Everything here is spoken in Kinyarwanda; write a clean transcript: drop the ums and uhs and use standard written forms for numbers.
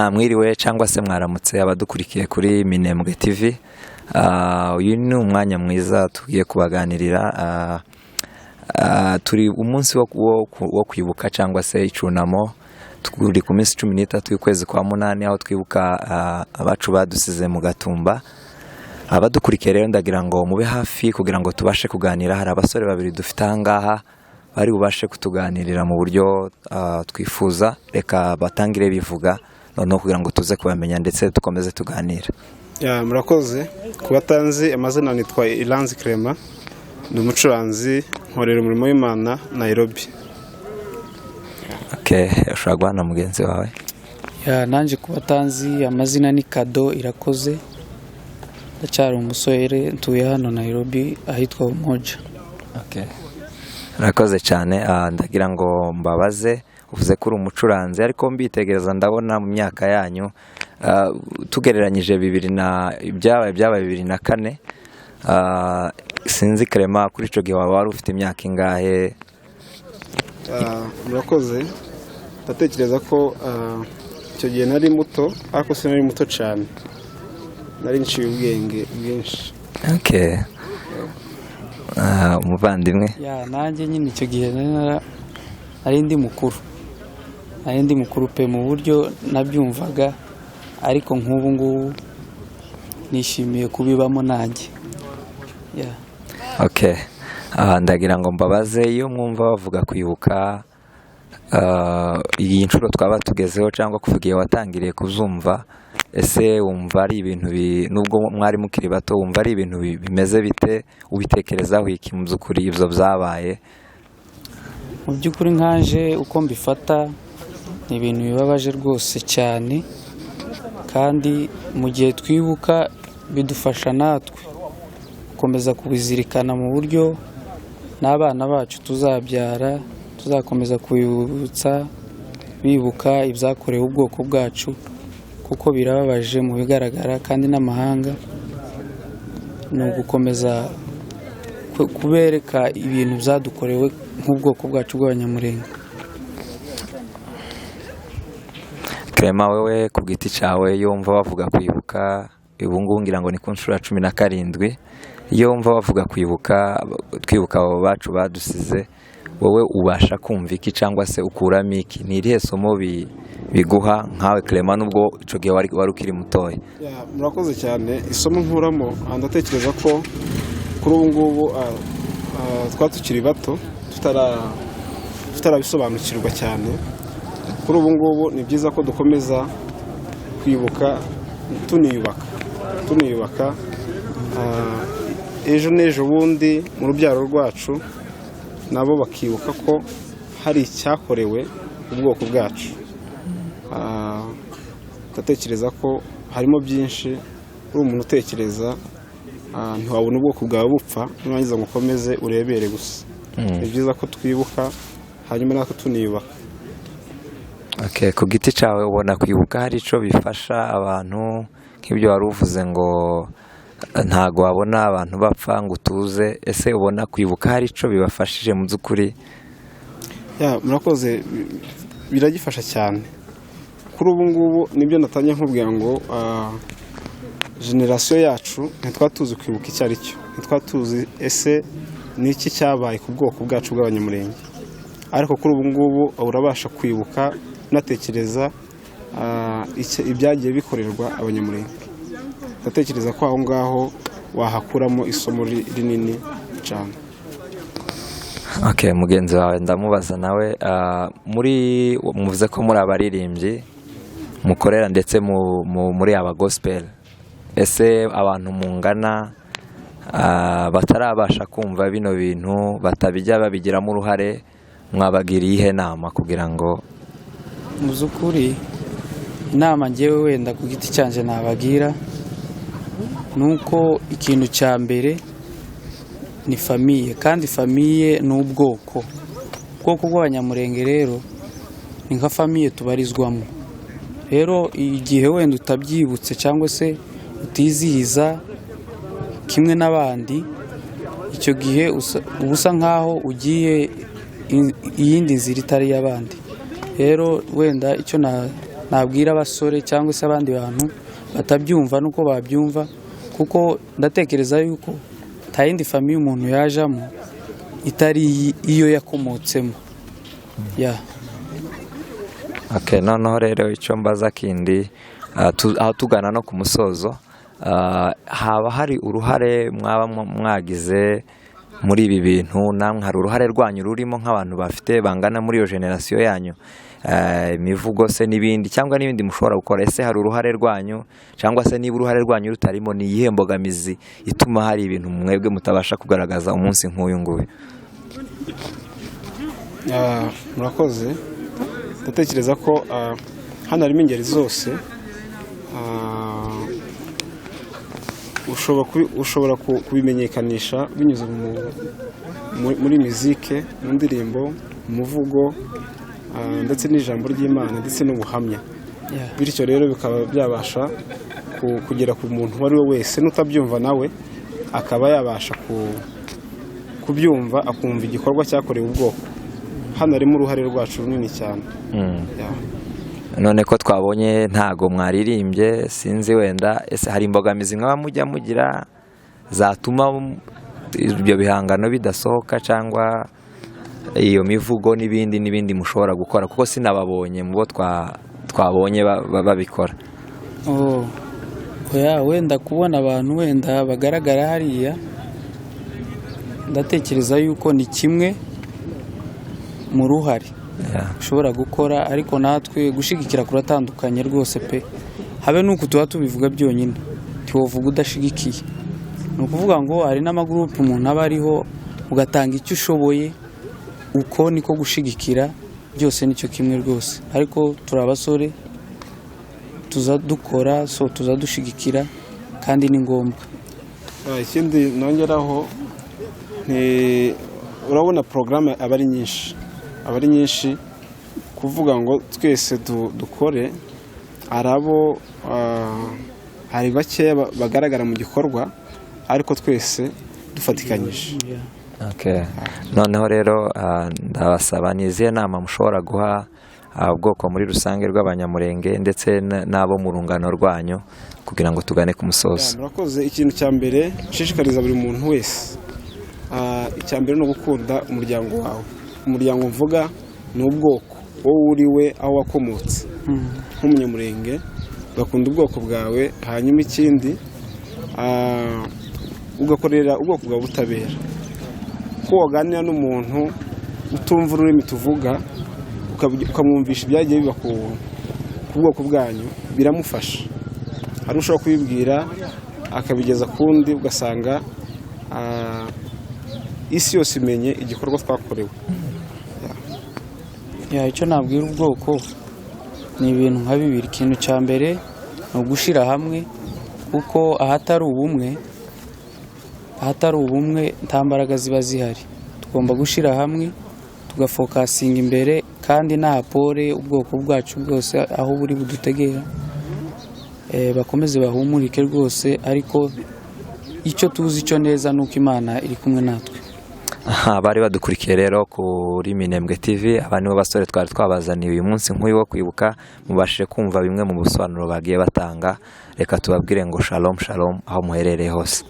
mwiriwe cyangwa se mwaramutse abadukurikiye kuri Minembwe TV. Uyu ni umwanya mwiza tugiye kubaganirira. Turi umunsi wo kwibuka cyangwa se icunamo, turi ku minsi 13 y'ukwezi kwa munani, aho twibuka abacu badusize mu Gatumba. Abadukurikiye rero ndagira ngo mube hafi kugira ngo tubashe kuganira. Hari abasore babiri dufite ahangaha bari bubashe kutuganirira mu buryo twifuza. Reka batangire bivuga noneho kugira ngo tuze kubamenya ndetse dukomeze tuganira. Murakoze. Kubatanzi amazina nitwa Iranzi Clement, ndi umucuranzi, nkorera umurimo w'Imana Nairobi. Ushobora guhana mugenzi wawe? Nanje kubatanzi amazina ni Kado Irakoze, ndacyari umusore, ntuye hano Nairobi ahitwa Umoja. Murakoze cyane. Ndagira ngo mbabaze, uvuze ko uri umucuranzi ariko mbitegereza ndabona mu myaka yanyu tugereranyije byabaye 2004. Sinzi Clement, kuri ico gihe wari ufite imyaka ingahe? Murakoze. Ndatekereza ko icyo gihe nari muto, ariko sinari muto cyane, nari nciye ubwenge bwinshi. Umuvandimwe? Nanjye nyine icyo gihe nari ndi mukuru pe mu buryo nabyumvaga, ariko nk'ubu ngubu nishimiye kubibamo nanjye. Ndagira ngo mbabaze, iyo mwumva bavuga kwibuka, iyi nshuro twaba tugezeho cyangwa kuvugiye watangiriye kuzumva, ese wumva ari ibintu nubwo mwari mukiri bato, wumva ari ibintu bimeze bite? Ubitekerezaho iki mu by'ukuri ibyo byabaye? Mu by'ukuri nkanje uko mbifata, ni ibintu bibabaje rwose cyane, kandi mu gihe twibuka bidufasha natwe gukomeza kubizirikana mu buryo n'abana bacu tuzabyara tuzakomeza kubibutsa, bibuka ibyakorewe ubwoko bwacu, kuko birababaje mu bigaragara, kandi n'amahanga ni ugukomeza kubereka ibintu byadukorewe nk'ubwoko bwacu bw'Abanyamulenge. Clement, wewe ku giti cyawe, iyo wumva bavuga kwibuka, ubu ngubu ngira ngo ni ku nshuro ya 17, iyo wumva bavuga twibuka abo bacu badusize, wowe ubasha kumva iki cyangwa se ukuramo iki? Ni irihe somo biguha nkawe Clement, nubwo ico gihe wari ukiri mutoya? Murakoze cyane. Isomo nkuramo, ndatekereza ko kuri ubu ngubu twatukiri bato, tutarabisobanukirwa cyane. Kuri ubu ngubu ni byiza ko dukomeza kwibuka, tuniyubaka ejo n'ejo bundi mu rubyaro rwacu nabo bakibuka ko hari icyakorewe ubwoko bwacu. Ndatekereza ko harimo byinshi. Uri umuntu utekereza, ntiwabona ubwoko bwawe bupfa nurangiza ngo ukomeze urebere gusa. Ni byiza ko twibuka, hanyuma natwe tuniyubaka. Ku giti cyawe ubona kwibuka hari icyo bifasha abantu? Nk'ibyo wari uvuze ngo ntago wabona abantu bapfa ngo utuze, ese ubona kwibuka hari icyo bibafashije mu by'ukuri? Murakoze. Biragifasha cyane. Kuri ubu ngubu nibyo natangiye nkubwira ngo generasiyo yacu ntitwatuzi kwibuka icyo ari cyo, ntitwatuzi ese ni iki cyabaye ku bwoko bwacu bw'Abanyamulenge. Ariko kuri ubu ngubu urabasha kwibuka, unatekereza ibyagiye bikorerwa Abanyamulenge. Ndatekereza ko aho ngaho wahakuramo isomo rinini cyane. Mugenzi wawe ndamubaza nawe, muvuze ko muri abaririmbyi mukorera ndetse muri aba gospel, ese abantu mungana batarabasha kumva bino bintu, batabijya babigiramo uruhare, mwabagiriye ihe nama kugira ngo? Mu by'ukuri inama ngewe wenda ku giti cyanje nabagira, nuko ikintu cya mbere ni famiye, kandi famiye ni ubwoko bw'Abanyamulenge. Rero ni nka famiye tubarizwamo. Rero igihe wenda utabyibutse cyangwa se utizihiza kimwe n'abandi, icyo gihe ubusa nkaho ugiye iyindi nzira itari y'abandi. Rero wenda icyo nabwira abasore cyangwa se abandi bantu batabyumva nuko babyumva, kuko ndatekereza yuko nta yindi famiye umuntu yajamo itari iyo yakomotsemo. Noneho rero icyo mbaza kindi aho tugana no ku musozo, haba hari uruhare mwaba mwagize muri ibi bintu, namwe hari uruhare rwanyu rurimo nk'abantu bangana muri iyo generasiyo yanyu, imivugo se n'ibindi cyangwa n'ibindi mushobora gukora? Ese hari uruhare rwanyu, cyangwa se niba uruhare rwanyu rutarimo, ni iyihe mbogamizi ituma hari ibintu mwebwe mutabasha kugaragaza umunsi nk'uyu nguyu? Murakoze. Ndatekereza ko hano harimo ingeri zose. Ushobora kubimenyekanisha binyuze muri muzike, mu ndirimbo, mu muvugo, ndetse n'ijambo ry'Imana ndetse n'ubuhamya. Bityo rero bikaba byabasha kugera ku muntu uwo ari we wese n'utabyumva nawe akaba yabasha kubyumva, akumva igikorwa cyakorewe ubwoko. Hano harimo uruhare rwacu runini cyane. None ko twabonye ntago mwaririmbye, sinzi wenda ese hari imbogamizi mwaba mujya mugira zatuma ibyo bihangano bidasohoka, cyangwa iyo mivugo n'ibindi mushobora gukora, kuko sinababonye mu bo twabonye babikora? Wenda kubona abantu wenda bagaragara hariya, ndatekereza yuko ni kimwe mu ruhare ushobora gukora, ariko natwe gushigikira kuratandukanye rwose pe. Habe nuko tuba tubivuga byonyine, ntiwovuga udashigikiye. Ni ukuvuga ngo hari n'amagurupe umuntu aba ariho, ugatanga icyo ushoboye, uko niko gushigikira, byose nicyo kimwe rwose. Ariko turi abasore, tuza dukora, tuza dushigikira, kandi ni ngombwa. Ikindi nongeraho, urabona porogaramu aba ari nyinshi, kuvuga ngo twese dukore, hari bakeya bagaragara mu gikorwa, ariko twese dufatikanyije. Noneho rero ndabasaba, ni izihe nama mushobora guha ubwoko muri rusange rw'Abanyamulenge ndetse n'abo mu rungano rwanyu kugira ngo tugane ku musozo? Murakoze. Ikintu cya mbere nshishikariza buri muntu wese, icya mbere ni ugukunda umuryango wawe. Umuryango mvuga ni ubwoko wowe uri we, aho wakomotse nk'umunyamurenge, ugakunda ubwoko bwawe. Hanyuma ikindi, ugakorera ubwoko bwawe ubutabera. Ko waganira n'umuntu utumva ururimi tuvuga, ukamwumvisha ibyagiye biba ku bwoko bwanyu, biramufasha. Hari ushobora kubibwira akabigeza kundi, ugasanga isi yose imenye igikorwa twakorewe. Icyo nabwira ubwoko ni ibintu nka bibiri. Ikintu cya mbere ni ugushyira hamwe, kuko ahatari ubumwe nta mbaraga ziba zihari. Tugomba gushyira hamwe, tugafokasinga imbere, kandi nta pore ubwoko bwacu bwose aho buri budutegera, bakomeze bahumurike rwose. Ariko icyo tuzi cyo neza ni uko Imana iri kumwe natwe. Bari badukurikiye rero kuri Minembwe TV, aba nibo basore twari twabazaniye uyu munsi nk'uyu wo kwibuka. Mubashije kumva bimwe mu busobanuro bagiye batanga. Reka tubabwire ngo shalom shalom aho muherereye hose.